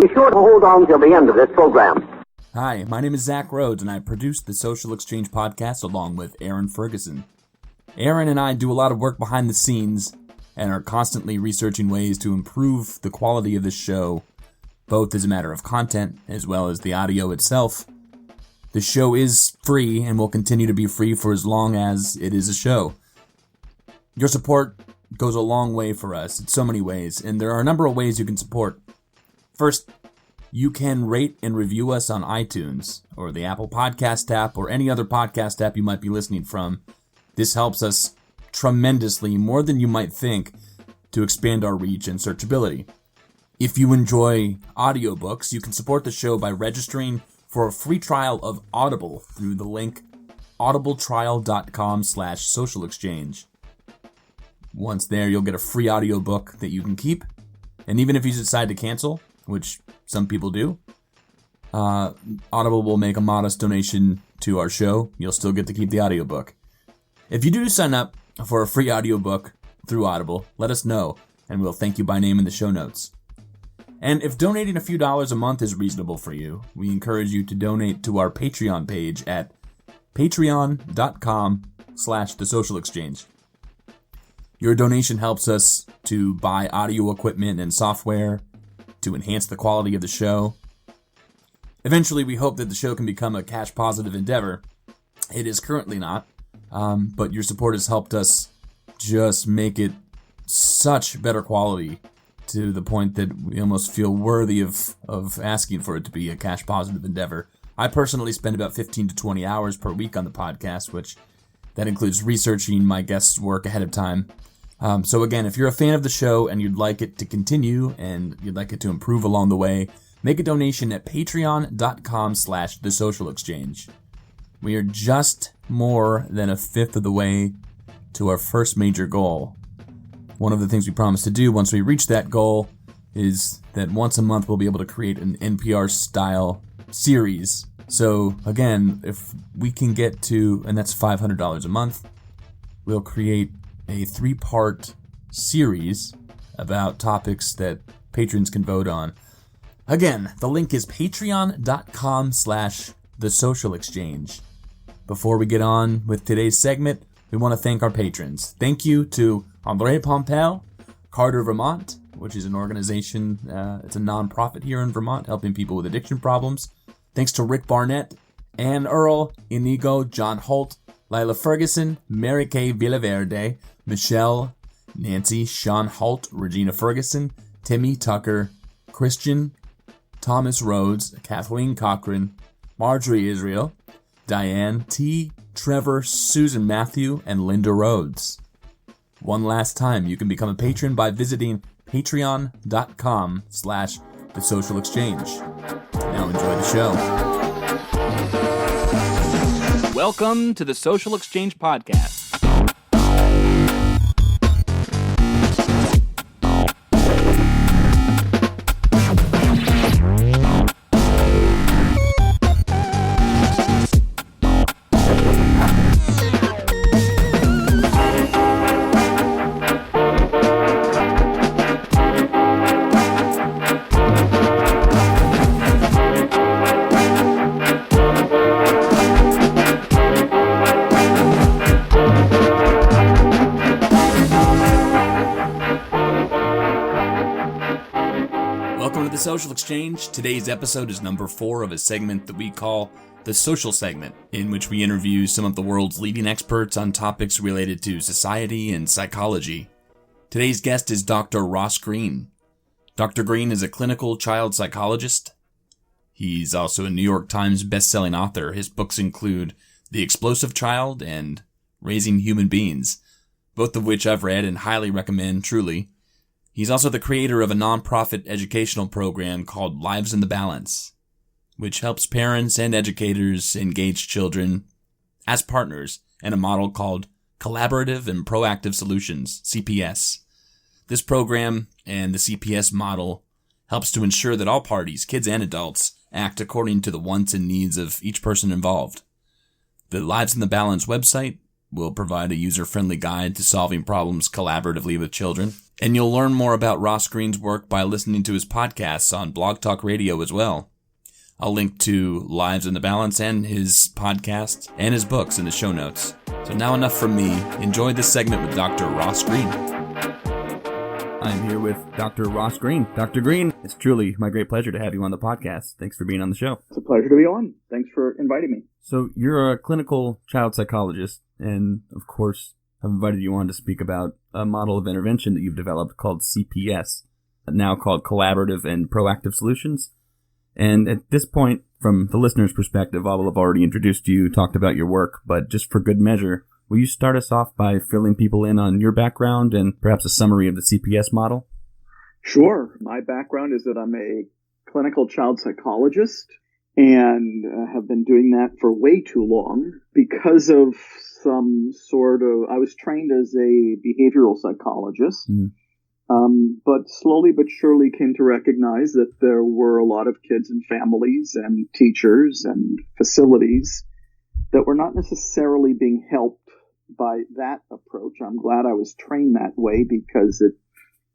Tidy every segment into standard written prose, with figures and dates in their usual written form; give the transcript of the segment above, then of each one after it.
Be sure to hold on till the end of this program. Hi, my name is Zach Rhodes, and I produce the Social Exchange podcast along with Aaron Ferguson. Aaron and I do a lot of work behind the scenes and are constantly researching ways to improve the quality of this show, both as a matter of content as well as the audio itself. The show is free and will continue to be free for as long as it is a show. Your support goes a long way for us in so many ways, and there are a number of ways you can support. First, you can rate and review us on iTunes or the Apple Podcast app or any other podcast app you might be listening from. This helps us tremendously, more than you might think, to expand our reach and searchability. If you enjoy audiobooks, you can support the show by registering for a free trial of Audible through the link audibletrial.com/socialexchange. Once there, you'll get a free audiobook that you can keep. And even if you decide to cancel, which some people do, Audible will make a modest donation to our show. You'll still get to keep the audiobook. If you do sign up for a free audiobook through Audible, let us know, and we'll thank you by name in the show notes. And if donating a few dollars a month is reasonable for you, we encourage you to donate to our Patreon page at patreon.com/thesocialexchange. Your donation helps us to buy audio equipment and software to enhance the quality of the show. Eventually, we hope that the show can become a cash-positive endeavor. It is currently not, but your support has helped us just make it such better quality to the point that we almost feel worthy of asking for it to be a cash-positive endeavor. I personally spend about 15 to 20 hours per week on the podcast, which that includes researching my guests' work ahead of time. So again, if you're a fan of the show and you'd like it to continue and you'd like it to improve along the way, make a donation at patreon.com/thesocialexchange. We are just more than a fifth of the way to our first major goal. One of the things we promise to do once we reach that goal is that once a month we'll be able to create an NPR-style series. So again, if we can get to, and that's $500 a month, we'll create a 3-part series about topics that patrons can vote on. Again, the link is patreon.com/thesocialexchange. Before we get on with today's segment, we want to thank our patrons. Thank you to André Pompel, Carter Vermont, which is an organization, it's a non-profit here in Vermont, helping people with addiction problems. Thanks to Rick Barnett, Ann Earl, Inigo, John Holt, Lila Ferguson, Mary Kay Villaverde, Michelle, Nancy, Sean Holt, Regina Ferguson, Timmy Tucker, Christian, Thomas Rhodes, Kathleen Cochran, Marjorie Israel, Diane T., Trevor, Susan Matthew, and Linda Rhodes. One last time, you can become a patron by visiting patreon.com/thesocialexchange. Now enjoy the show. Welcome to the Social Exchange Podcast. Social Exchange. Today's episode is number 4 of a segment that we call the Social Segment, in which we interview some of the world's leading experts on topics related to society and psychology. Today's guest is Dr. Ross Greene. Dr. Greene is a clinical child psychologist. He's also a New York Times best-selling author. His books include The Explosive Child and Raising Human Beings, both of which I've read and highly recommend, truly. He's also the creator of a nonprofit educational program called Lives in the Balance, which helps parents and educators engage children as partners in a model called Collaborative and Proactive Solutions, CPS. This program and the CPS model helps to ensure that all parties, kids and adults, act according to the wants and needs of each person involved. The Lives in the Balance website We'll provide a user-friendly guide to solving problems collaboratively with children. And you'll learn more about Ross Greene's work by listening to his podcasts on BlogTalkRadio as well. I'll link to Lives in the Balance and his podcast and his books in the show notes. So now enough from me. Enjoy this segment with Dr. Ross Greene. I'm here with Dr. Ross Greene. Dr. Greene, it's truly my great pleasure to have you on the podcast. Thanks for being on the show. It's a pleasure to be on. Thanks for inviting me. So you're a clinical child psychologist, and of course, I've invited you on to speak about a model of intervention that you've developed called CPS, now called Collaborative and Proactive Solutions. And at this point, from the listener's perspective, I will have already introduced you, talked about your work, but just for good measure, will you start us off by filling people in on your background and perhaps a summary of the CPS model? Sure. My background is that I'm a clinical child psychologist and have been doing that for way too long because of I was trained as a behavioral psychologist. But slowly but surely came to recognize that there were a lot of kids and families and teachers and facilities that were not necessarily being helped by that approach. I'm glad I was trained that way because it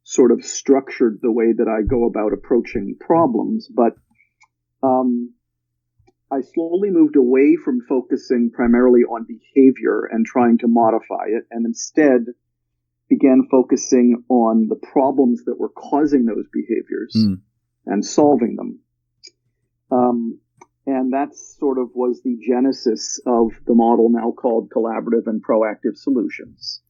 sort of structured the way that I go about approaching problems. But I slowly moved away from focusing primarily on behavior and trying to modify it, and instead began focusing on the problems that were causing those behaviors and solving them. And that sort of was the genesis of the model now called Collaborative and Proactive Solutions.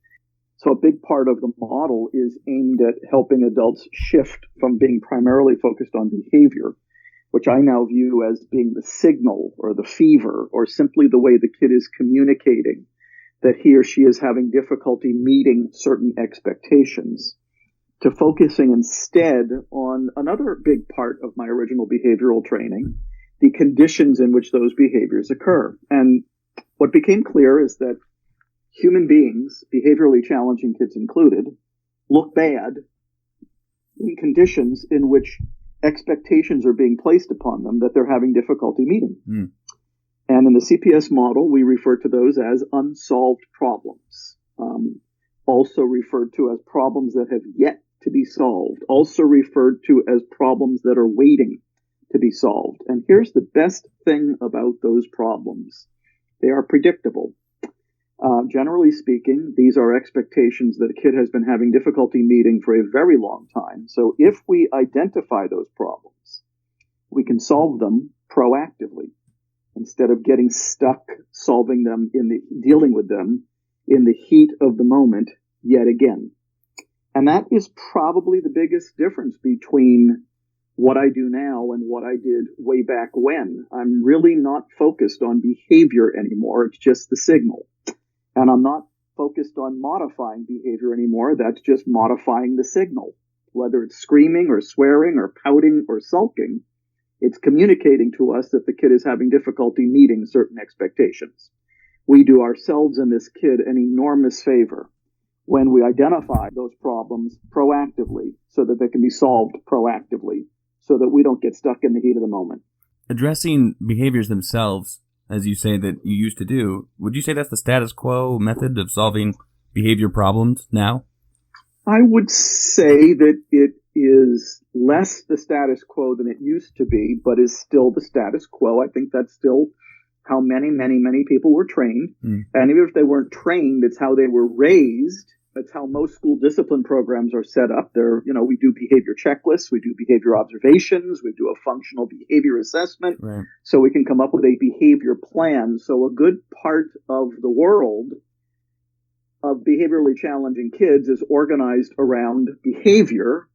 So a big part of the model is aimed at helping adults shift from being primarily focused on behavior, which I now view as being the signal or the fever or simply the way the kid is communicating that he or she is having difficulty meeting certain expectations, to focusing instead on another big part of my original behavioral training, the conditions in which those behaviors occur. And what became clear is that human beings, behaviorally challenging kids included, look bad in conditions in which expectations are being placed upon them that they're having difficulty meeting. And in the CPS model, we refer to those as unsolved problems, also referred to as problems that have yet to be solved, also referred to as problems that are waiting to be solved. And here's the best thing about those problems. They are predictable. Generally speaking, these are expectations that a kid has been having difficulty meeting for a very long time. So if we identify those problems, we can solve them proactively instead of getting stuck solving them dealing with them in the heat of the moment yet again. And that is probably the biggest difference between what I do now and what I did way back when. I'm really not focused on behavior anymore. It's just the signal. And I'm not focused on modifying behavior anymore. That's just modifying the signal. Whether it's screaming or swearing or pouting or sulking, it's communicating to us that the kid is having difficulty meeting certain expectations. We do ourselves and this kid an enormous favor when we identify those problems proactively so that they can be solved proactively so that we don't get stuck in the heat of the moment. Addressing behaviors themselves, as you say that you used to do, would you say that's the status quo method of solving behavior problems now? I would say that it is less the status quo than it used to be, but is still the status quo. I think that's still how many people were trained. And even if they weren't trained, it's how they were raised. That's how most school discipline programs are set up. We do behavior checklists, we do behavior observations, we do a functional behavior assessment, right, so we can come up with a behavior plan. So a good part of the world of behaviorally challenging kids is organized around behavior.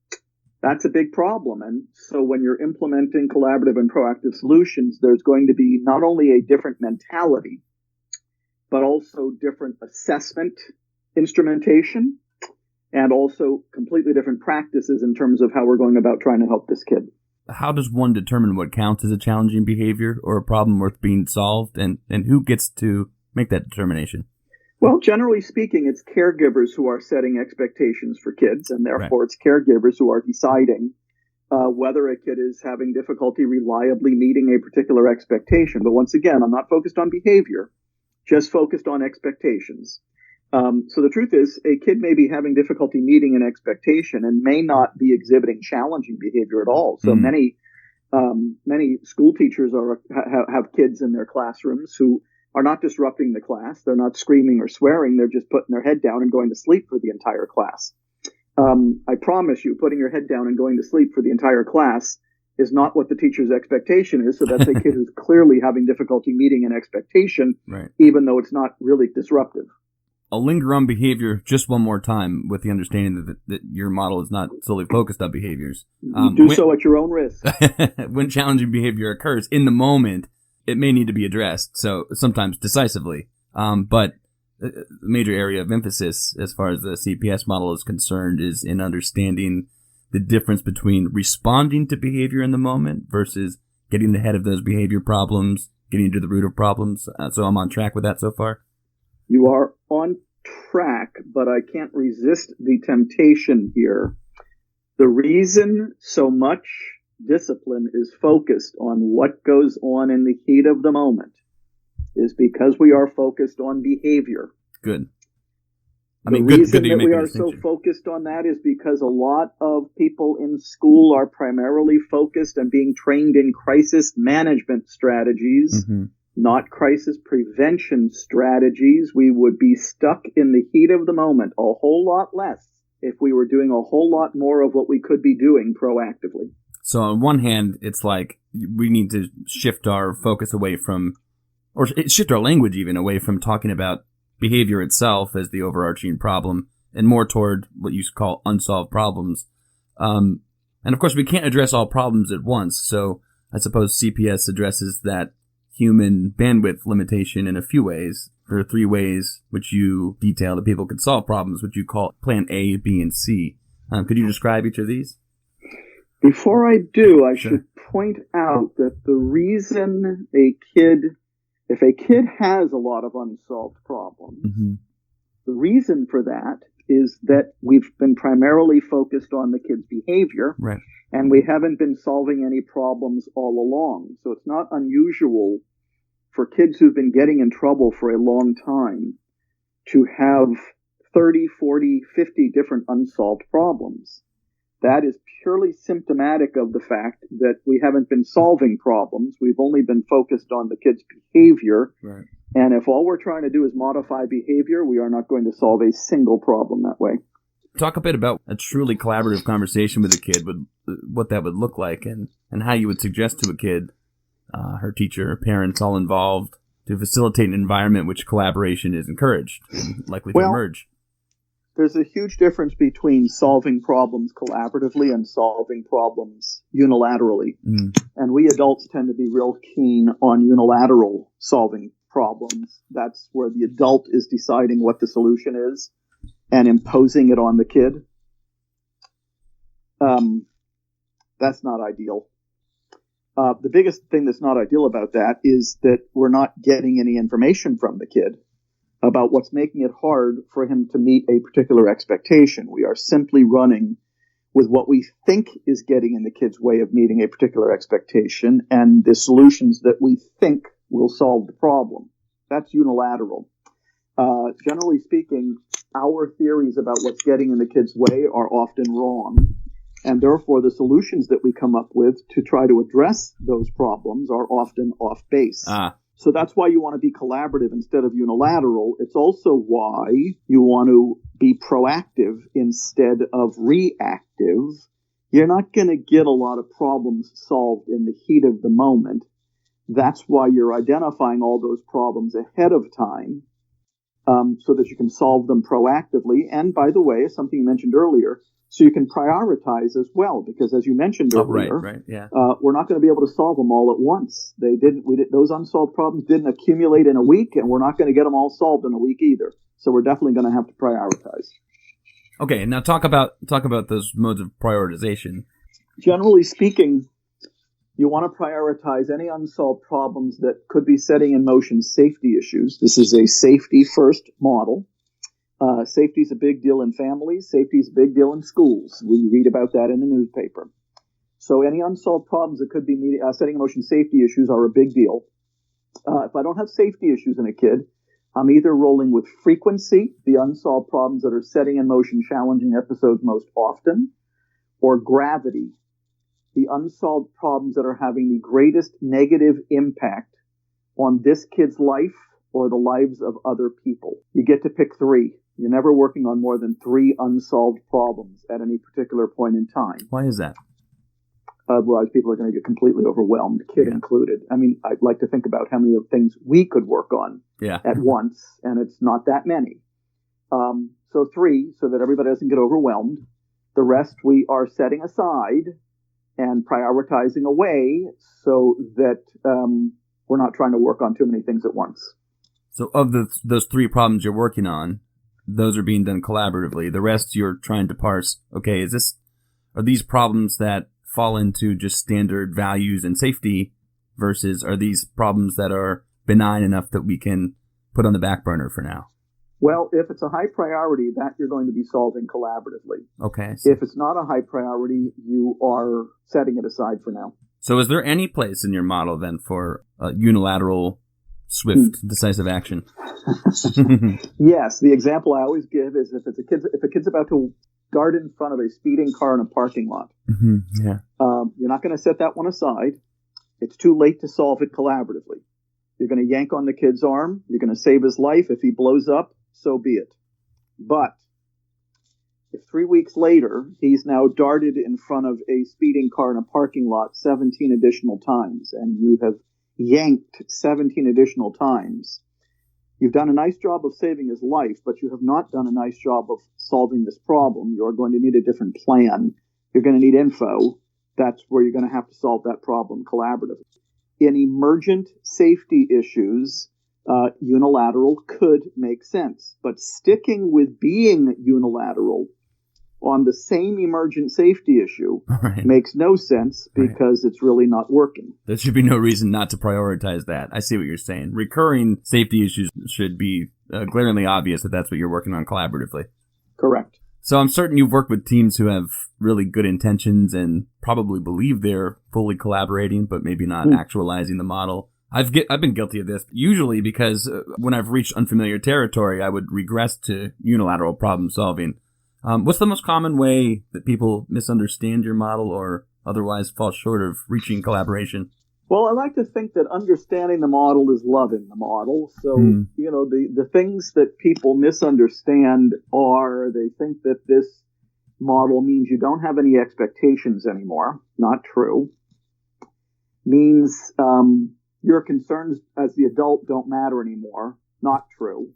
That's a big problem. And so when you're implementing collaborative and proactive solutions, there's going to be not only a different mentality, but also different assessment instrumentation, and also completely different practices in terms of how we're going about trying to help this kid. How does one determine what counts as a challenging behavior or a problem worth being solved, and who gets to make that determination? Well, generally speaking, it's caregivers who are setting expectations for kids, and therefore It's caregivers who are deciding whether a kid is having difficulty reliably meeting a particular expectation. But once again, I'm not focused on behavior. just focused on expectations. So the truth is, a kid may be having difficulty meeting an expectation and may not be exhibiting challenging behavior at all. So many school teachers have kids in their classrooms who are not disrupting the class. They're not screaming or swearing. They're just putting their head down and going to sleep for the entire class. I promise you, putting your head down and going to sleep for the entire class is not what the teacher's expectation is. So that's a kid who's clearly having difficulty meeting an expectation, right, even though it's not really disruptive. I'll linger on behavior just one more time with the understanding that your model is not solely focused on behaviors. So at your own risk. When challenging behavior occurs in the moment, it may need to be addressed, so sometimes decisively. But a major area of emphasis as far as the CPS model is concerned is in understanding the difference between responding to behavior in the moment versus getting ahead of those behavior problems, getting to the root of problems. So I'm on track with that so far? You are on track, but I can't resist the temptation here. The reason so much discipline is focused on what goes on in the heat of the moment is because we are focused on behavior. Good. The reason that we are so focused on that is because a lot of people in school are primarily focused on being trained in crisis management strategies, not crisis prevention strategies. We would be stuck in the heat of the moment a whole lot less if we were doing a whole lot more of what we could be doing proactively. So on one hand, it's like we need to shift our focus away from, or shift our language even away from talking about behavior itself as the overarching problem and more toward what you call unsolved problems. And of course, we can't address all problems at once. So I suppose CPS addresses that human bandwidth limitation in a few ways. There are 3 ways which you detail that people can solve problems, which you call plan A, B, and C. Could you describe each of these? Before I do, I should point out that the reason if a kid has a lot of unsolved problems, the reason for that is that we've been primarily focused on the kid's behavior, right, and we haven't been solving any problems all along. So it's not unusual for kids who've been getting in trouble for a long time to have 30, 40, 50 different unsolved problems. That is purely symptomatic of the fact that we haven't been solving problems. We've only been focused on the kid's behavior. Right. And if all we're trying to do is modify behavior, we are not going to solve a single problem that way. Talk a bit about a truly collaborative conversation with a kid, what that would look like, and how you would suggest to a kid, her teacher, her parents, all involved, to facilitate an environment which collaboration is encouraged and likely to emerge. There's a huge difference between solving problems collaboratively and solving problems unilaterally. And we adults tend to be real keen on unilateral solving problems. That's where the adult is deciding what the solution is and imposing it on the kid. That's not ideal. The biggest thing that's not ideal about that is that we're not getting any information from the kid about what's making it hard for him to meet a particular expectation. We are simply running with what we think is getting in the kid's way of meeting a particular expectation and the solutions that we think will solve the problem. That's unilateral. Generally speaking, our theories about what's getting in the kid's way are often wrong, and therefore the solutions that we come up with to try to address those problems are often off base. So that's why you want to be collaborative instead of unilateral. It's also why you want to be proactive instead of reactive. You're not going to get a lot of problems solved in the heat of the moment. That's why you're identifying all those problems ahead of time, so that you can solve them proactively. And by the way, something you mentioned earlier, so you can prioritize as well, because as you mentioned earlier, we're not going to be able to solve them all at once. Those unsolved problems didn't accumulate in a week, and we're not going to get them all solved in a week either. So we're definitely going to have to prioritize. Okay, now talk about those modes of prioritization. Generally speaking, you want to prioritize any unsolved problems that could be setting in motion safety issues. This is a safety-first model. Safety is a big deal in families. Safety is a big deal in schools. We read about that in the newspaper. So any unsolved problems that could be setting in motion safety issues are a big deal. If I don't have safety issues in a kid, I'm either rolling with frequency, the unsolved problems that are setting in motion challenging episodes most often, or gravity, the unsolved problems that are having the greatest negative impact on this kid's life or the lives of other people. You get to pick three. You're never working on more than three unsolved problems at any particular point in time. Why is that? Otherwise, people are going to get completely overwhelmed, kid included. I mean, I'd like to think about how many of things we could work on at once, and it's not that many. So three, so that everybody doesn't get overwhelmed. The rest we are setting aside and prioritizing away so that we're not trying to work on too many things at once. So of those three problems you're working on, those are being done collaboratively. The rest you're trying to parse, okay, are these problems that fall into just standard values and safety versus are these problems that are benign enough that we can put on the back burner for now? Well, if it's a high priority, that you're going to be solving collaboratively. Okay. If it's not a high priority, you are setting it aside for now. So is there any place in your model then for unilateral, swift, decisive action? Yes. The example I always give is if a kid's about to dart in front of a speeding car in a parking lot. Yeah. You're not going to set that one aside. It's too late to solve it collaboratively. You're going to yank on the kid's arm. You're going to save his life. If he blows up, so be it. But if 3 weeks later, he's now darted in front of a speeding car in a parking lot 17 additional times, and you have yanked 17 additional times, you've done a nice job of saving his life, but you have not done a nice job of solving this problem. You're going to need a different plan. You're going to need info. That's where you're going to have to solve that problem collaboratively. In emergent safety issues, unilateral could make sense, but sticking with being unilateral on the same emergent safety issue makes no sense because it's really not working. There should be no reason not to prioritize that. I see what you're saying. Recurring safety issues should be glaringly obvious that that's what you're working on collaboratively. Correct. So I'm certain you've worked with teams who have really good intentions and probably believe they're fully collaborating, but maybe not actualizing the model. I've been guilty of this, usually because when I've reached unfamiliar territory, I would regress to unilateral problem solving. What's the most common way that people misunderstand your model or otherwise fall short of reaching collaboration? Well, I like to think that understanding the model is loving the model. So, the things that people misunderstand are they think that this model means you don't have any expectations anymore. Not true. Means your concerns as the adult don't matter anymore. Not true.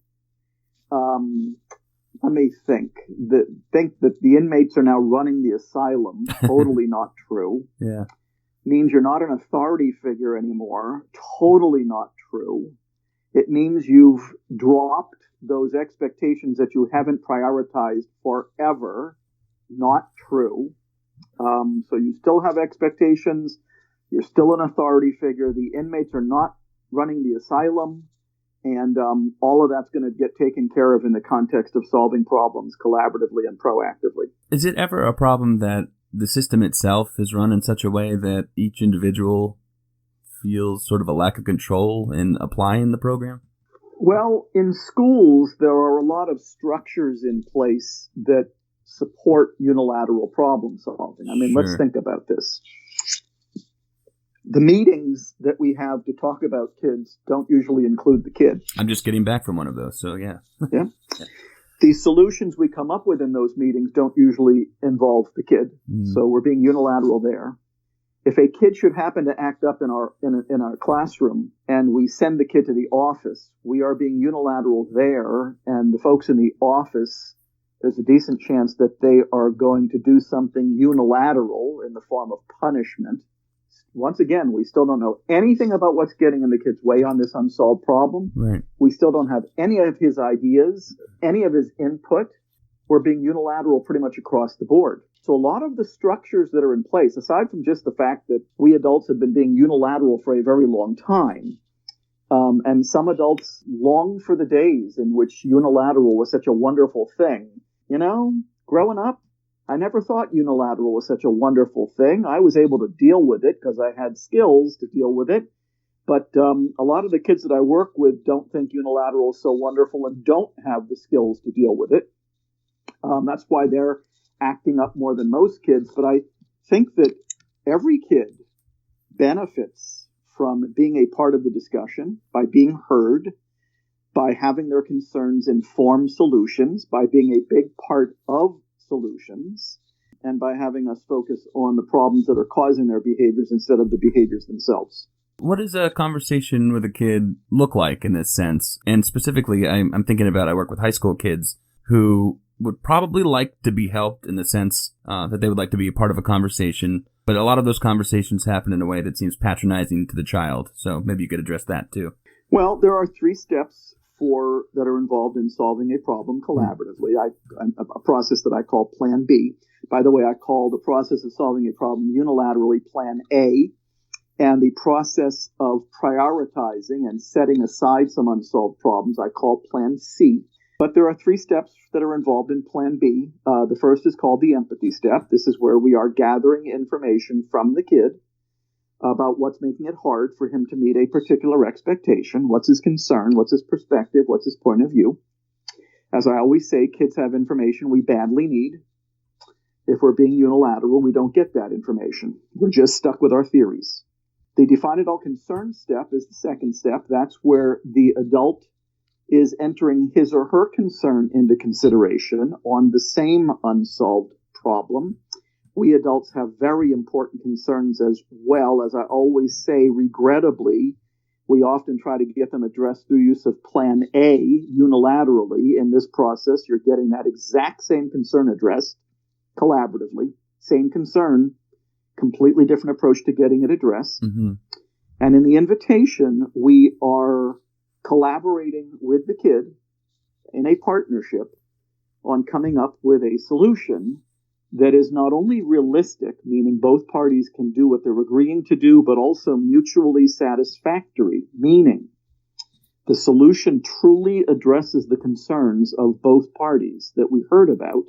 Let me think that the inmates are now running the asylum. Totally not true. Yeah. Means you're not an authority figure anymore. Totally not true. It means you've dropped those expectations that you haven't prioritized forever. Not true. So you still have expectations. You're still an authority figure. The inmates are not running the asylum. And all of that's going to get taken care of in the context of solving problems collaboratively and proactively. Is it ever a problem that the system itself is run in such a way that each individual feels sort of a lack of control in applying the program? Well, in schools, there are a lot of structures in place that support unilateral problem solving. I mean, Let's think about this. The meetings that we have to talk about kids don't usually include the kid. I'm just getting back from one of those, so yeah. Yeah. The solutions we come up with in those meetings don't usually involve the kid. So we're being unilateral there. If a kid should happen to act up in our classroom and we send the kid to the office, we are being unilateral there, and the folks in the office, there's a decent chance that they are going to do something unilateral in the form of punishment. Once again, we still don't know anything about what's getting in the kid's way on this unsolved problem. Right. We still don't have any of his ideas, any of his input. We're being unilateral pretty much across the board. So a lot of the structures that are in place, aside from just the fact that we adults have been being unilateral for a very long time, and some adults long for the days in which unilateral was such a wonderful thing. Growing up, I never thought unilateral was such a wonderful thing. I was able to deal with it because I had skills to deal with it. But a lot of the kids that I work with don't think unilateral is so wonderful and don't have the skills to deal with it. That's why they're acting up more than most kids. But I think that every kid benefits from being a part of the discussion, by being heard, by having their concerns inform solutions, by being a big part of solutions, and by having us focus on the problems that are causing their behaviors instead of the behaviors themselves. What does a conversation with a kid look like in this sense? And specifically, I'm thinking about, I work with high school kids who would probably like to be helped in the sense that they would like to be a part of a conversation, but a lot of those conversations happen in a way that seems patronizing to the child. So maybe you could address that too. Well, there are 3 steps that are involved in solving a problem collaboratively. A process that I call Plan B. By the way, I call the process of solving a problem unilaterally Plan A, and the process of prioritizing and setting aside some unsolved problems I call Plan C. But there are 3 steps that are involved in Plan B. The first is called the empathy step. This is where we are gathering information from the kid about what's making it hard for him to meet a particular expectation. What's his concern? What's his perspective? What's his point of view? As I always say, kids have information we badly need. If we're being unilateral, we don't get that information. We're just stuck with our theories. The define it all concern step is the second step. That's where the adult is entering his or her concern into consideration on the same unsolved problem. We adults have very important concerns as well. As I always say, regrettably, we often try to get them addressed through use of Plan A unilaterally. In this process, you're getting that exact same concern addressed collaboratively. Same concern, completely different approach to getting it addressed. Mm-hmm. And in the invitation, we are collaborating with the kid in a partnership on coming up with a solution that is not only realistic, meaning both parties can do what they're agreeing to do, but also mutually satisfactory, meaning the solution truly addresses the concerns of both parties that we heard about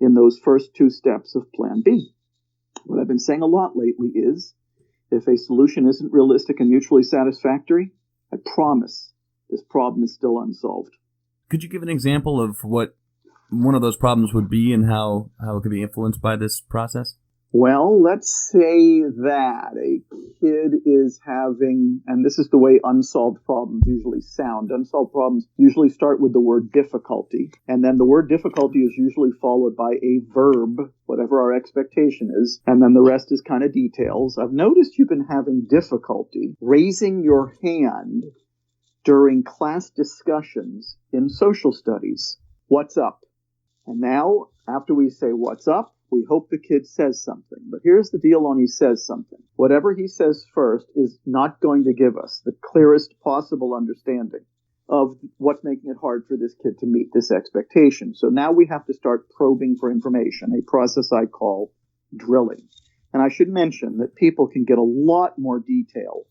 in those first 2 steps of Plan B. What I've been saying a lot lately is, if a solution isn't realistic and mutually satisfactory, I promise this problem is still unsolved. Could you give an example of what one of those problems would be and how it could be influenced by this process? Well, let's say that a kid is having, and this is the way unsolved problems usually sound. Unsolved problems usually start with the word difficulty, and then the word difficulty is usually followed by a verb, whatever our expectation is, and then the rest is kind of details. I've noticed you've been having difficulty raising your hand during class discussions in social studies. What's up? And now, after we say what's up, we hope the kid says something. But here's the deal on he says something. Whatever he says first is not going to give us the clearest possible understanding of what's making it hard for this kid to meet this expectation. So now we have to start probing for information, a process I call drilling. And I should mention that people can get a lot more detail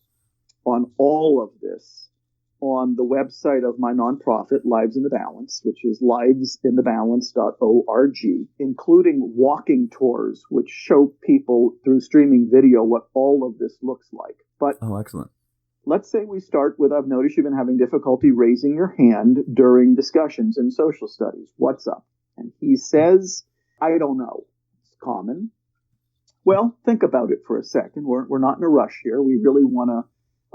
on all of this on the website of my nonprofit, Lives in the Balance, which is livesinthebalance.org, including walking tours, which show people through streaming video what all of this looks like. But excellent. Let's say we start with, I've noticed you've been having difficulty raising your hand during discussions in social studies. What's up? And he says, I don't know. It's common. Well, think about it for a second. We're not in a rush here. We really want to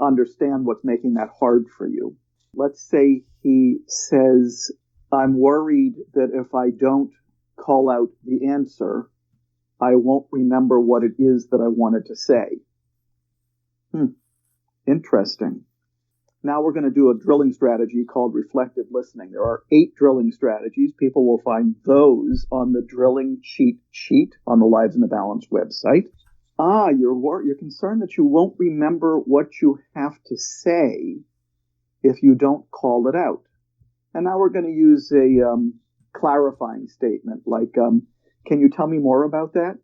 understand what's making that hard for you. Let's say he says, I'm worried that if I don't call out the answer, I won't remember what it is that I wanted to say. Interesting. Now we're going to do a drilling strategy called reflective listening. There are 8 drilling strategies. People will find those on the drilling cheat sheet on the Lives in the Balance website. You're concerned that you won't remember what you have to say if you don't call it out. And now we're going to use a clarifying statement like, can you tell me more about that?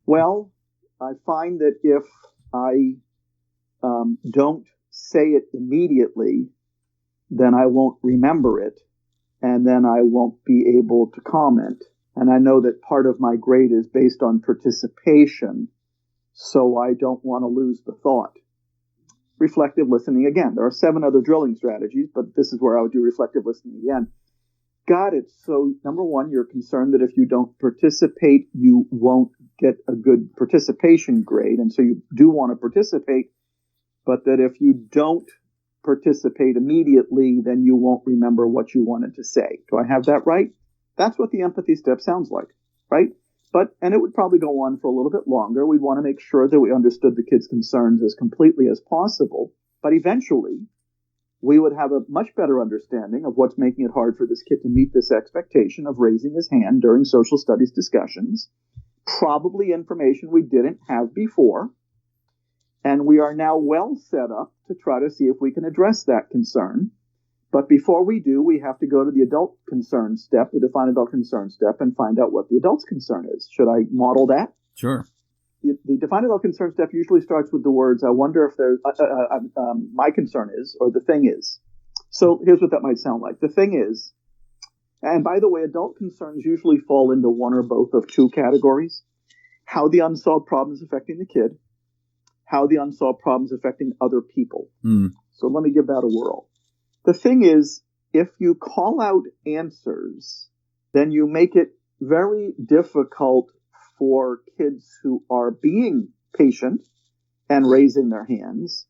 Well, I find that if I don't say it immediately, then I won't remember it, and then I won't be able to comment. And I know that part of my grade is based on participation, so I don't want to lose the thought. reflective listening again. There are 7 other drilling strategies, but this is where I would do reflective listening again. Got it. So number 1, you're concerned that if you don't participate, you won't get a good participation grade. And so you do want to participate, but that if you don't participate immediately, then you won't remember what you wanted to say. Do I have that right? That's what the empathy step sounds like, right? And it would probably go on for a little bit longer. We'd want to make sure that we understood the kid's concerns as completely as possible. But eventually, we would have a much better understanding of what's making it hard for this kid to meet this expectation of raising his hand during social studies discussions. Probably information we didn't have before. And we are now well set up to try to see if we can address that concern. But before we do, we have to go to the adult concern step, the define adult concern step, and find out what the adult's concern is. Should I model that? Sure. The define adult concern step usually starts with the words, I wonder if there's, my concern is, or the thing is. So here's what that might sound like. The thing is, and by the way, adult concerns usually fall into one or both of 2 categories. How the unsolved problem is affecting the kid, how the unsolved problem is affecting other people. So let me give that a whirl. The thing is, if you call out answers, then you make it very difficult for kids who are being patient and raising their hands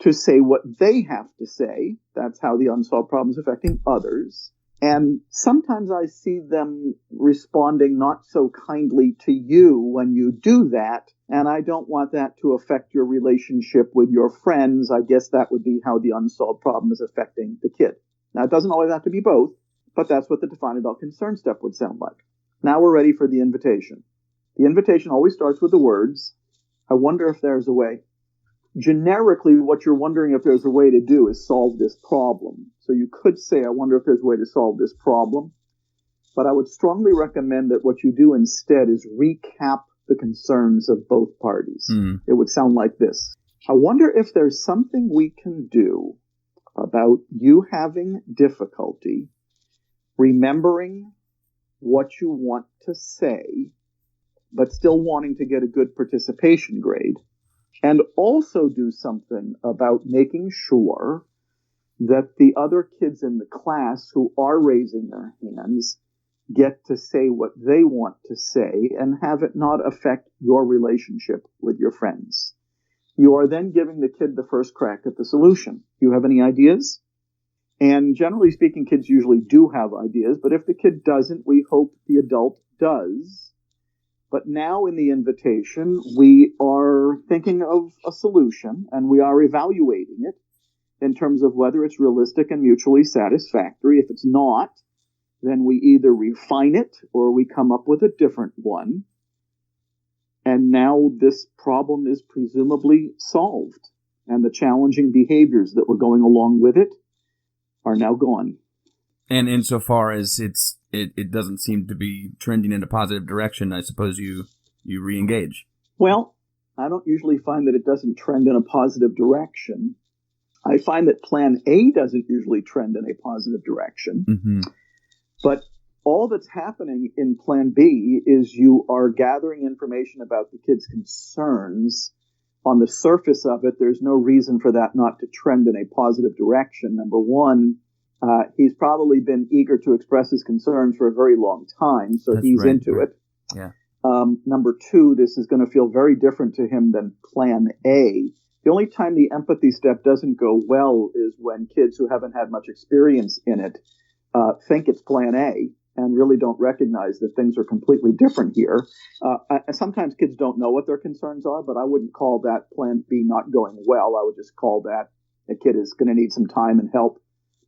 to say what they have to say. That's how the unsolved problem is affecting others. And sometimes I see them responding not so kindly to you when you do that. And I don't want that to affect your relationship with your friends. I guess that would be how the unsolved problem is affecting the kid. Now, it doesn't always have to be both, but that's what the define adult concern step would sound like. Now we're ready for the invitation. The invitation always starts with the words, I wonder if there's a way. Generically, what you're wondering if there's a way to do is solve this problem. So you could say, I wonder if there's a way to solve this problem. But I would strongly recommend that what you do instead is recap the concerns of both parties. It would sound like this. I wonder if there's something we can do about you having difficulty remembering what you want to say, but still wanting to get a good participation grade. And also do something about making sure that the other kids in the class who are raising their hands get to say what they want to say and have it not affect your relationship with your friends. You are then giving the kid the first crack at the solution. Do you have any ideas? And generally speaking, kids usually do have ideas, but if the kid doesn't, we hope the adult does. But now in the invitation, we are thinking of a solution, and we are evaluating it in terms of whether it's realistic and mutually satisfactory. If it's not, then we either refine it or we come up with a different one. And now this problem is presumably solved, and the challenging behaviors that were going along with it are now gone. And insofar as it doesn't seem to be trending in a positive direction, I suppose you re-engage. Well, I don't usually find that it doesn't trend in a positive direction. I find that plan A doesn't usually trend in a positive direction. Mm-hmm. But all that's happening in plan B is you are gathering information about the kid's concerns. On the surface of it, there's no reason for that not to trend in a positive direction. Number one, he's probably been eager to express his concerns for a very long time, so That's he's right, into right. it. Yeah. Number two, this is going to feel very different to him than plan A. The only time the empathy step doesn't go well is when kids who haven't had much experience in it think it's plan A and really don't recognize that things are completely different here. Sometimes kids don't know what their concerns are, but I wouldn't call that plan B not going well. I would just call that a kid is going to need some time and help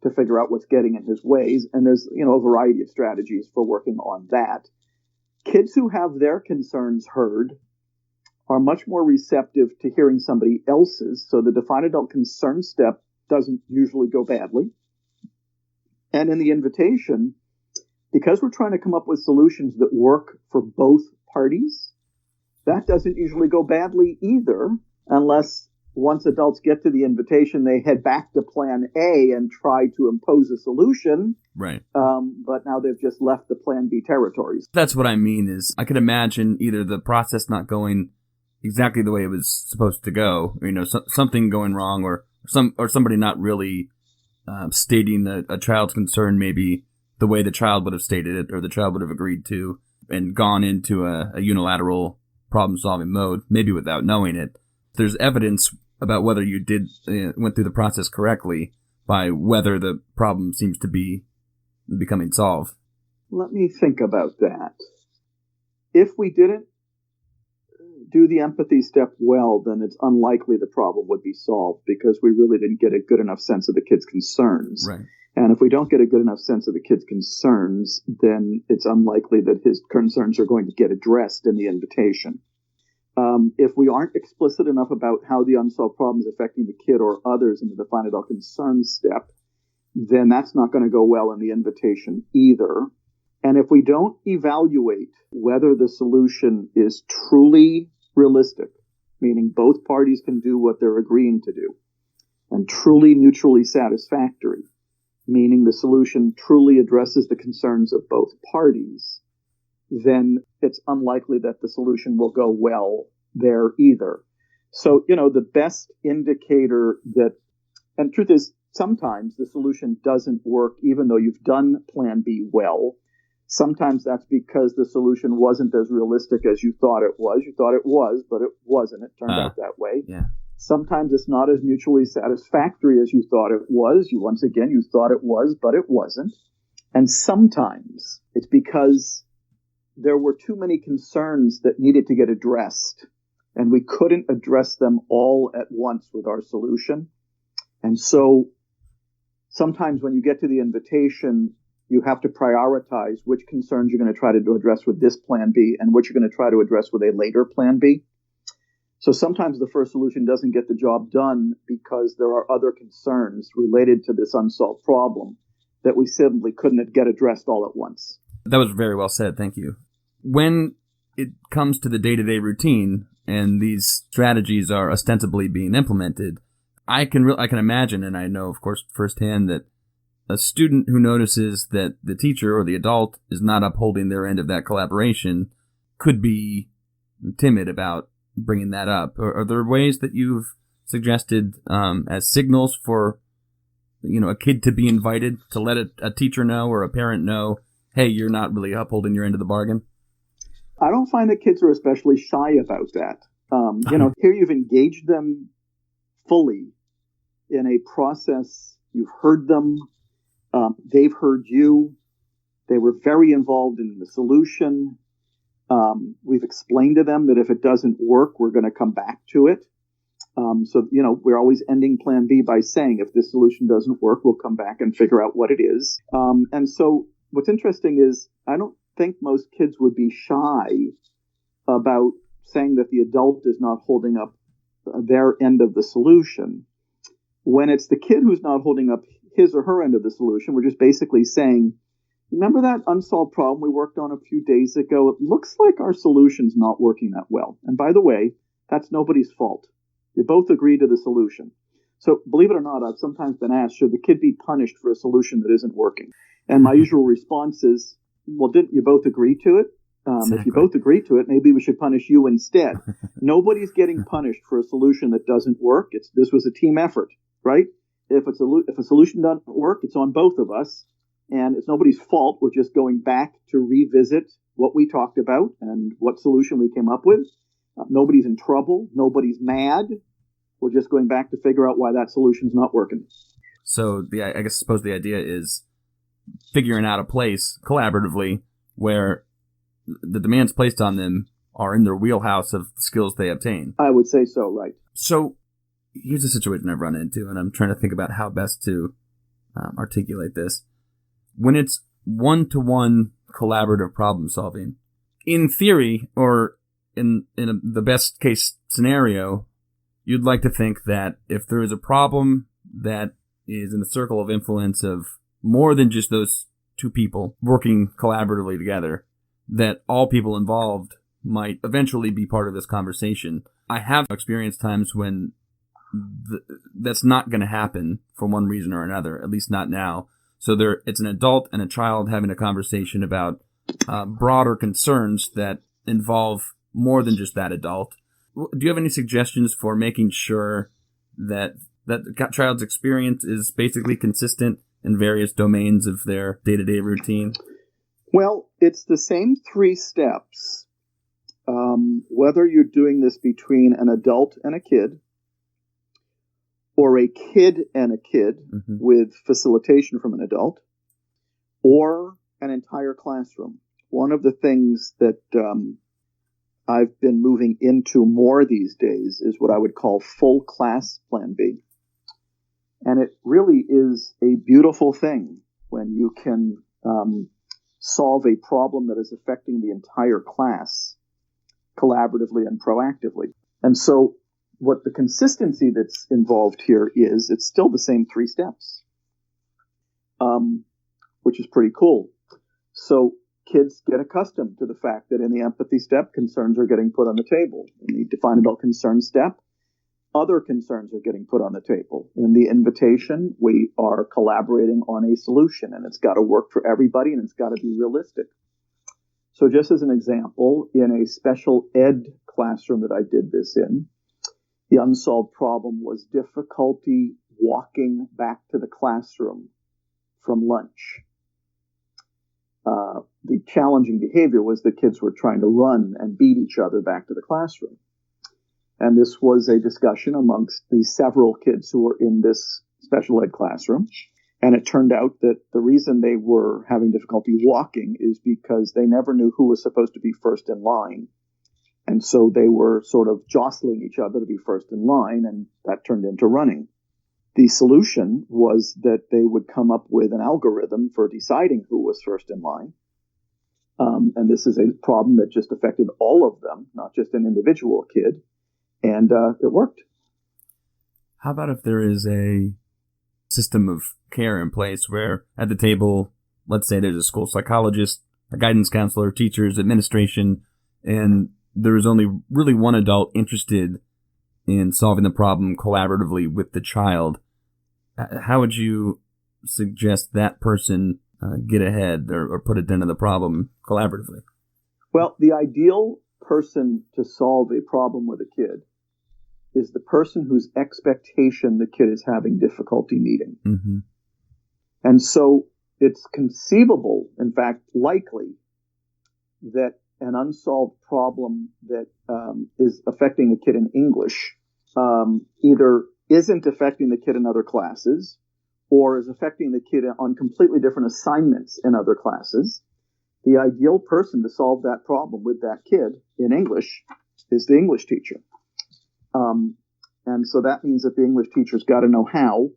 to figure out what's getting in his ways. And there's, a variety of strategies for working on that. Kids who have their concerns heard are much more receptive to hearing somebody else's. So the define adult concern step doesn't usually go badly. And in the invitation, because we're trying to come up with solutions that work for both parties, that doesn't usually go badly either, unless once adults get to the invitation, they head back to plan A and try to impose a solution. Right. But now they've just left the plan B territories. That's what I mean is I could imagine either the process not going exactly the way it was supposed to go, something going wrong, or somebody not really stating a child's concern maybe the way the child would have stated it or the child would have agreed to, and gone into a unilateral problem-solving mode, maybe without knowing it. There's evidence about whether you went through the process correctly by whether the problem seems to be becoming solved. Let me think about that. If we didn't do the empathy step well, then it's unlikely the problem would be solved because we really didn't get a good enough sense of the kid's concerns. Right. And if we don't get a good enough sense of the kid's concerns, then it's unlikely that his concerns are going to get addressed in the invitation. If we aren't explicit enough about how the unsolved problem is affecting the kid or others in the define adult concerns step, then that's not going to go well in the invitation either. And if we don't evaluate whether the solution is truly realistic, meaning both parties can do what they're agreeing to do, and truly mutually satisfactory, meaning the solution truly addresses the concerns of both parties, then it's unlikely that the solution will go well there either. So, the best indicator that, and truth is, sometimes the solution doesn't work even though you've done Plan B well. Sometimes that's because the solution wasn't as realistic as you thought it was. You thought it was, but it wasn't. It turned out that way. Yeah. Sometimes it's not as mutually satisfactory as you thought it was. You thought it was, but it wasn't. And sometimes it's because there were too many concerns that needed to get addressed, and we couldn't address them all at once with our solution. And so sometimes when you get to the invitation, you have to prioritize which concerns you're going to try to address with this Plan B and which you're going to try to address with a later Plan B. So sometimes the first solution doesn't get the job done because there are other concerns related to this unsolved problem that we simply couldn't get addressed all at once. That was very well said. Thank you. When it comes to the day-to-day routine and these strategies are ostensibly being implemented, I can imagine, and I know, of course, firsthand, that a student who notices that the teacher or the adult is not upholding their end of that collaboration could be timid about bringing that up. Are there ways that you've suggested as signals for, a kid to be invited to let a teacher know or a parent know, hey, you're not really upholding your end of the bargain? I don't find that kids are especially shy about that. Here you've engaged them fully in a process. You've heard them. They've heard you. They were very involved in the solution. We've explained to them that if it doesn't work, we're going to come back to it. We're always ending Plan B by saying, if this solution doesn't work, we'll come back and figure out what it is. And so what's interesting is I don't think most kids would be shy about saying that the adult is not holding up their end of the solution. When it's the kid who's not holding up his or her end of the solution, we're just basically saying, remember that unsolved problem we worked on a few days ago? It looks like our solution's not working that well. And by the way, that's nobody's fault. You both agree to the solution. So believe it or not, I've sometimes been asked, should the kid be punished for a solution that isn't working? And my usual response is, well, didn't you both agree to it? Exactly. If you both agree to it, maybe we should punish you instead. Nobody's getting punished for a solution that doesn't work. This was a team effort, right? If a solution doesn't work, it's on both of us, and it's nobody's fault. We're just going back to revisit what we talked about and what solution we came up with. Nobody's in trouble. Nobody's mad. We're just going back to figure out why that solution's not working. So I suppose the idea is figuring out a place collaboratively where the demands placed on them are in their wheelhouse of skills they obtain. I would say so, right. So here's a situation I've run into, and I'm trying to think about how best to articulate this. When it's one-to-one collaborative problem solving, in theory, or in the best case scenario, you'd like to think that if there is a problem that is in the circle of influence of more than just those two people working collaboratively together, that all people involved might eventually be part of this conversation. I have experienced times when that's not going to happen for one reason or another, at least not now. So it's an adult and a child having a conversation about broader concerns that involve more than just that adult. do you have any suggestions for making sure that the child's experience is basically consistent in various domains of their day-to-day routine? Well, it's the same 3 steps. Whether you're doing this between an adult and a kid, or a kid and a kid with facilitation from an adult, or an entire classroom. One of the things that I've been moving into more these days is what I would call full class Plan B. And it really is a beautiful thing when you can solve a problem that is affecting the entire class collaboratively and proactively. And so what the consistency that's involved here is, it's still the same 3 steps, which is pretty cool. So kids get accustomed to the fact that in the empathy step, concerns are getting put on the table. In the define adult concern step, other concerns are getting put on the table. In the invitation, we are collaborating on a solution, and it's got to work for everybody, and it's got to be realistic. So just as an example, in a special ed classroom that I did this in, the unsolved problem was difficulty walking back to the classroom from lunch. The challenging behavior was the kids were trying to run and beat each other back to the classroom. And this was a discussion amongst the several kids who were in this special ed classroom. And it turned out that the reason they were having difficulty walking is because they never knew who was supposed to be first in line. And so they were sort of jostling each other to be first in line, and that turned into running. The solution was that they would come up with an algorithm for deciding who was first in line. And this is a problem that just affected all of them, not just an individual kid. And it worked. How about if there is a system of care in place where at the table, let's say there's a school psychologist, a guidance counselor, teachers, administration, and there is only really one adult interested in solving the problem collaboratively with the child. How would you suggest that person get ahead or put it into the problem collaboratively? Well, the ideal person to solve a problem with a kid is the person whose expectation the kid is having difficulty meeting. Mm-hmm. And so it's conceivable, in fact, likely, that an unsolved problem that is affecting a kid in English either isn't affecting the kid in other classes or is affecting the kid on completely different assignments in other classes. The ideal person to solve that problem with that kid in English is the English teacher. And so that means that the English teacher's got to know how.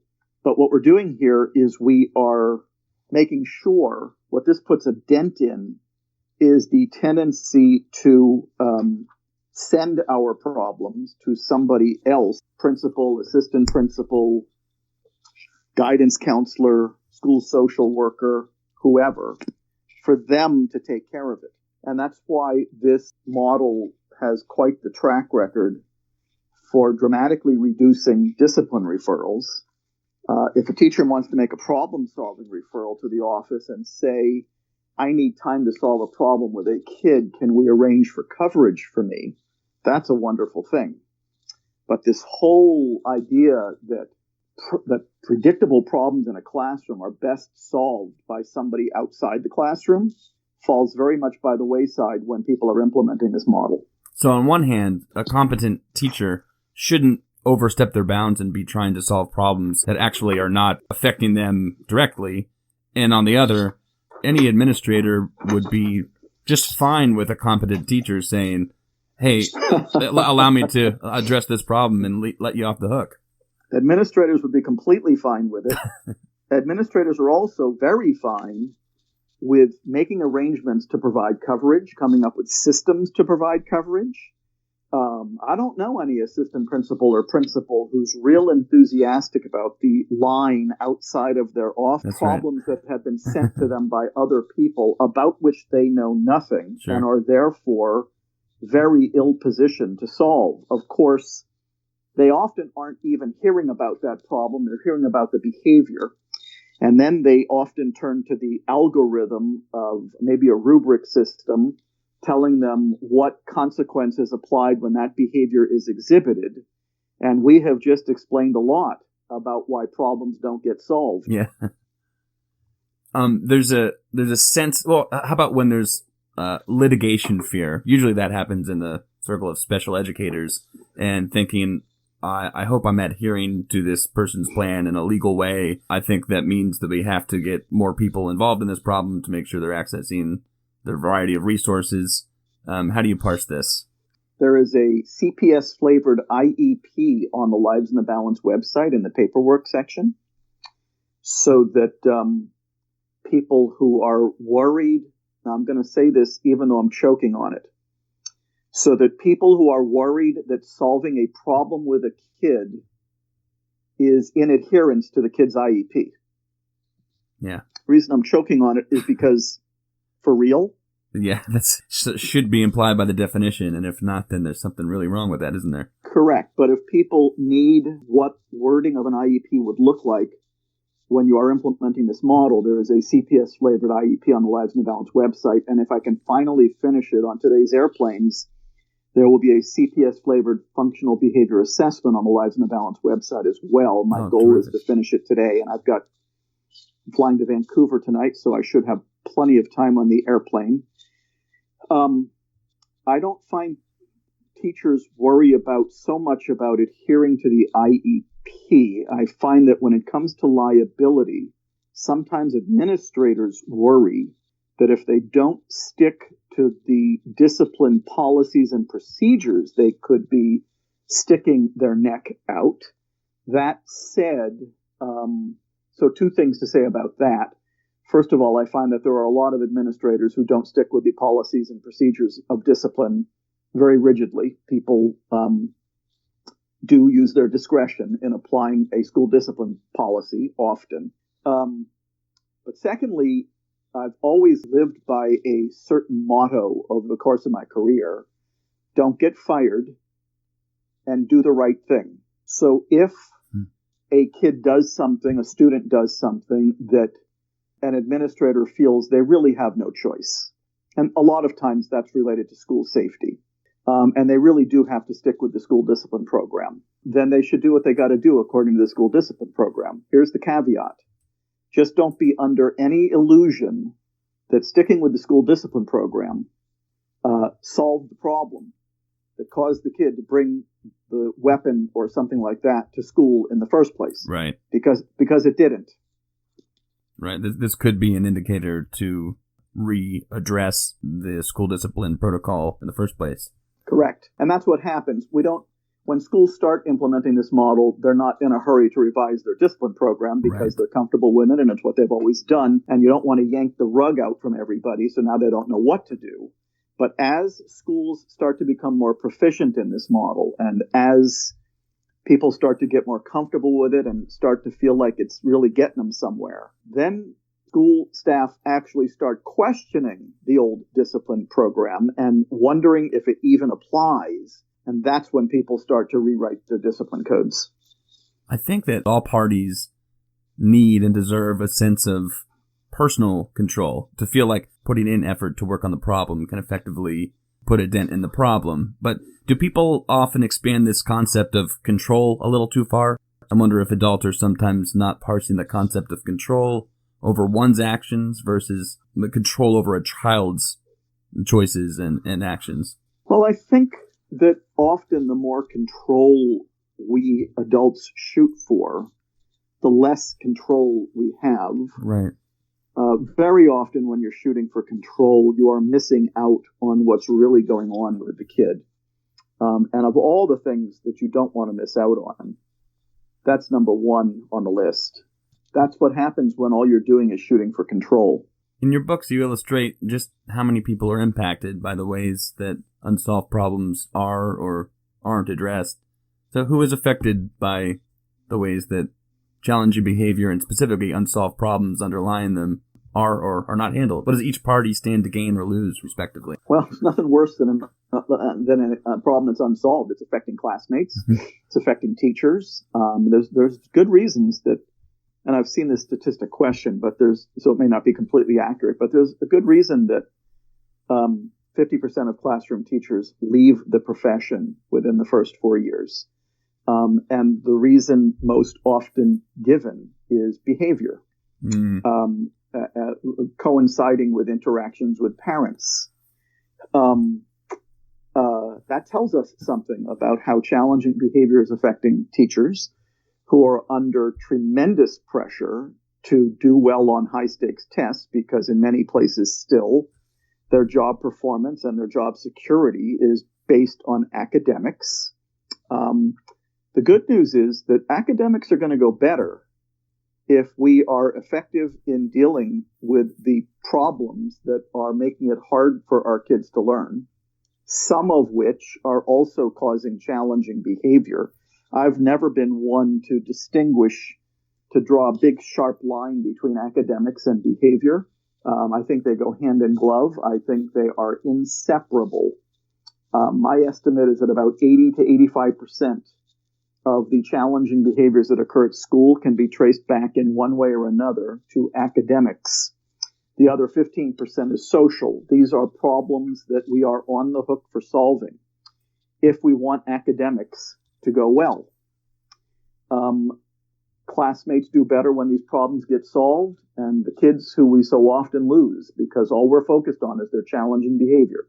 But what we're doing here is we are making sure what this puts a dent in is the tendency to send our problems to somebody else, principal, assistant principal, guidance counselor, school social worker, whoever, for them to take care of it. And that's why this model has quite the track record for dramatically reducing discipline referrals. If a teacher wants to make a problem-solving referral to the office and say, I need time to solve a problem with a kid, can we arrange for coverage for me? That's a wonderful thing. But this whole idea that predictable problems in a classroom are best solved by somebody outside the classroom falls very much by the wayside when people are implementing this model. So on one hand, a competent teacher shouldn't overstep their bounds and be trying to solve problems that actually are not affecting them directly. And on the other, any administrator would be just fine with a competent teacher saying, hey, allow me to address this problem and let you off the hook. Administrators would be completely fine with it. Administrators are also very fine with making arrangements to provide coverage, coming up with systems to provide coverage. I don't know any assistant principal or principal who's real enthusiastic about the line outside of their office, problems that have been sent to them by other people about which they know nothing and are therefore very ill positioned to solve. Of course, they often aren't even hearing about that problem. They're hearing about the behavior. And then they often turn to the algorithm of maybe a rubric system telling them what consequences applied when that behavior is exhibited. And we have just explained a lot about why problems don't get solved. Yeah. There's a sense, well, how about when there's litigation fear? Usually that happens in the circle of special educators, and thinking, I hope I'm adhering to this person's plan in a legal way. I think that means that we have to get more people involved in this problem to make sure they're accessing the variety of resources. How do you parse this? There is a CPS-flavored IEP on the Lives in the Balance website in the paperwork section, so that people who are worried, now I'm going to say this even though I'm choking on it, so that people who are worried that solving a problem with a kid is in adherence to the kid's IEP. Yeah. The reason I'm choking on it is because, for real? Yeah, that should be implied by the definition, and if not, then there's something really wrong with that, isn't there? Correct, but if people need what wording of an IEP would look like when you are implementing this model, there is a CPS-flavored IEP on the Lives in the Balance website, and if I can finally finish it on today's airplanes, there will be a CPS-flavored functional behavior assessment on the Lives in the Balance website as well. My goal is to finish it today, and I'm flying to Vancouver tonight, so I should have plenty of time on the airplane. I don't find teachers worry so much about adhering to the IEP. I find that when it comes to liability, sometimes administrators worry that if they don't stick to the discipline policies and procedures, they could be sticking their neck out. That said, so two things to say about that. First of all, I find that there are a lot of administrators who don't stick with the policies and procedures of discipline very rigidly. People do use their discretion in applying a school discipline policy often. But secondly, I've always lived by a certain motto over the course of my career: don't get fired and do the right thing. So if a kid does something, a student does something that an administrator feels they really have no choice, and a lot of times that's related to school safety, and they really do have to stick with the school discipline program, then they should do what they got to do according to the school discipline program. Here's the caveat. Just don't be under any illusion that sticking with the school discipline program solved the problem that caused the kid to bring the weapon or something like that to school in the first place. Right. Because it didn't. Right. This could be an indicator to readdress the school discipline protocol in the first place. Correct. And that's what happens. When schools start implementing this model, they're not in a hurry to revise their discipline program because they're comfortable with it and it's what they've always done. And you don't want to yank the rug out from everybody, so now they don't know what to do. But as schools start to become more proficient in this model, and as people start to get more comfortable with it and start to feel like it's really getting them somewhere, then school staff actually start questioning the old discipline program and wondering if it even applies. And that's when people start to rewrite their discipline codes. I think that all parties need and deserve a sense of personal control, to feel like putting in effort to work on the problem can effectively put a dent in the problem. But do people often expand this concept of control a little too far? I wonder if adults are sometimes not parsing the concept of control over one's actions versus the control over a child's choices and actions. Well, I think that often the more control we adults shoot for, the less control we have. Right. Very often when you're shooting for control, you are missing out on what's really going on with the kid. And of all the things that you don't want to miss out on, that's number one on the list. That's what happens when all you're doing is shooting for control. In your books, you illustrate just how many people are impacted by the ways that unsolved problems are or aren't addressed. So who is affected by the ways that challenging behavior and specifically unsolved problems underlying them are or are not handled? What does each party stand to gain or lose, respectively? Well, it's nothing worse than a problem that's unsolved. It's affecting classmates. It's affecting teachers. There's good reasons that, and I've seen this statistic question, so it may not be completely accurate, but there's a good reason that 50% of classroom teachers leave the profession within the first 4 years. And the reason most often given is behavior, coinciding with interactions with parents. That tells us something about how challenging behavior is affecting teachers who are under tremendous pressure to do well on high-stakes tests, because in many places still, their job performance and their job security is based on academics. The good news is that academics are going to go better if we are effective in dealing with the problems that are making it hard for our kids to learn, some of which are also causing challenging behavior. I've never been one to draw a big sharp line between academics and behavior. I think they go hand in glove. I think they are inseparable. My estimate is that about 80 to 85% of the challenging behaviors that occur at school can be traced back in one way or another to academics. The other 15% is social. These are problems that we are on the hook for solving if we want academics to go well. Classmates do better when these problems get solved, and the kids who we so often lose because all we're focused on is their challenging behavior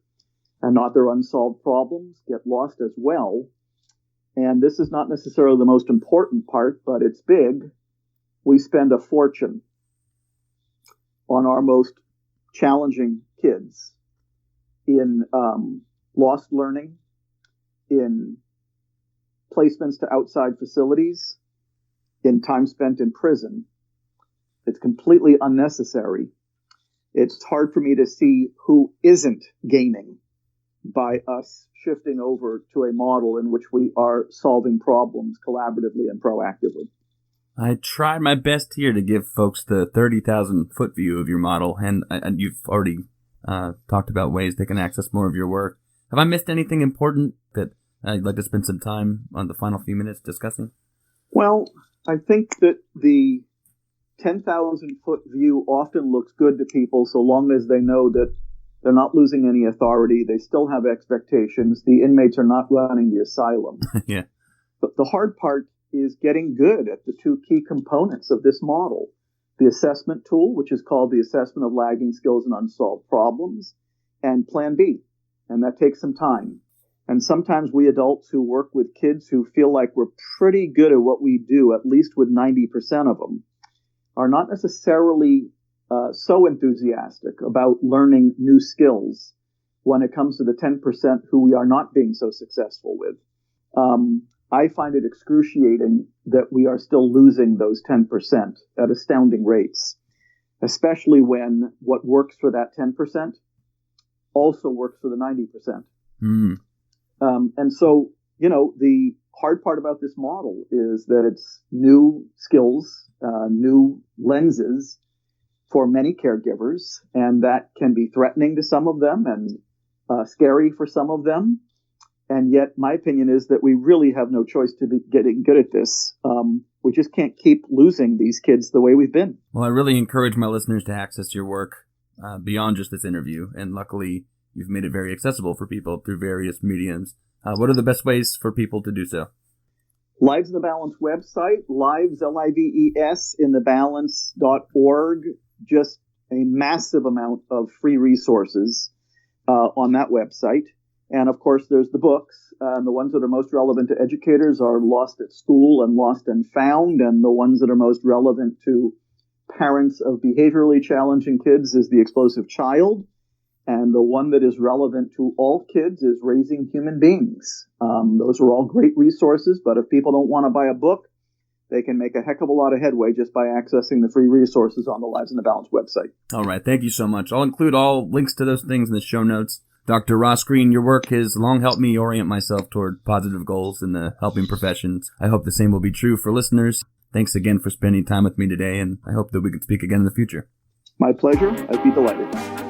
and not their unsolved problems get lost as well. And this is not necessarily the most important part, but it's big. We spend a fortune on our most challenging kids in lost learning, in placements to outside facilities, in time spent in prison. It's completely unnecessary. It's hard for me to see who isn't gaining by us shifting over to a model in which we are solving problems collaboratively and proactively. I tried my best here to give folks the 30,000 foot view of your model, and you've already talked about ways they can access more of your work. Have I missed anything important that I'd like to spend some time on the final few minutes discussing? Well, I think that the 10,000 foot view often looks good to people so long as they know that they're not losing any authority. They still have expectations. The inmates are not running the asylum. Yeah. But the hard part is getting good at the two key components of this model. The assessment tool, which is called the assessment of lagging skills and unsolved problems, and Plan B. And that takes some time. And sometimes we adults who work with kids who feel like we're pretty good at what we do, at least with 90% of them, are not necessarily so enthusiastic about learning new skills when it comes to the 10% who we are not being so successful with. I find it excruciating that we are still losing those 10% at astounding rates, especially when what works for that 10% also works for the 90%. And so, the hard part about this model is that it's new skills, new lenses for many caregivers, and that can be threatening to some of them and scary for some of them. And yet my opinion is that we really have no choice to be getting good at this. We just can't keep losing these kids the way we've been. Well, I really encourage my listeners to access your work beyond just this interview. And luckily, you've made it very accessible for people through various mediums. What are the best ways for people to do so? Lives in the Balance website, lives, L-I-V-E-S, in the balance.org. Just a massive amount of free resources on that website. And of course, there's the books. And the ones that are most relevant to educators are Lost at School and Lost and Found. And the ones that are most relevant to parents of behaviorally challenging kids is The Explosive Child. And the one that is relevant to all kids is Raising Human Beings. Those are all great resources. But if people don't want to buy a book, they can make a heck of a lot of headway just by accessing the free resources on the Lives in the Balance website. All right. Thank you so much. I'll include all links to those things in the show notes. Dr. Ross Greene, your work has long helped me orient myself toward positive goals in the helping professions. I hope the same will be true for listeners. Thanks again for spending time with me today, and I hope that we can speak again in the future. My pleasure. I'd be delighted.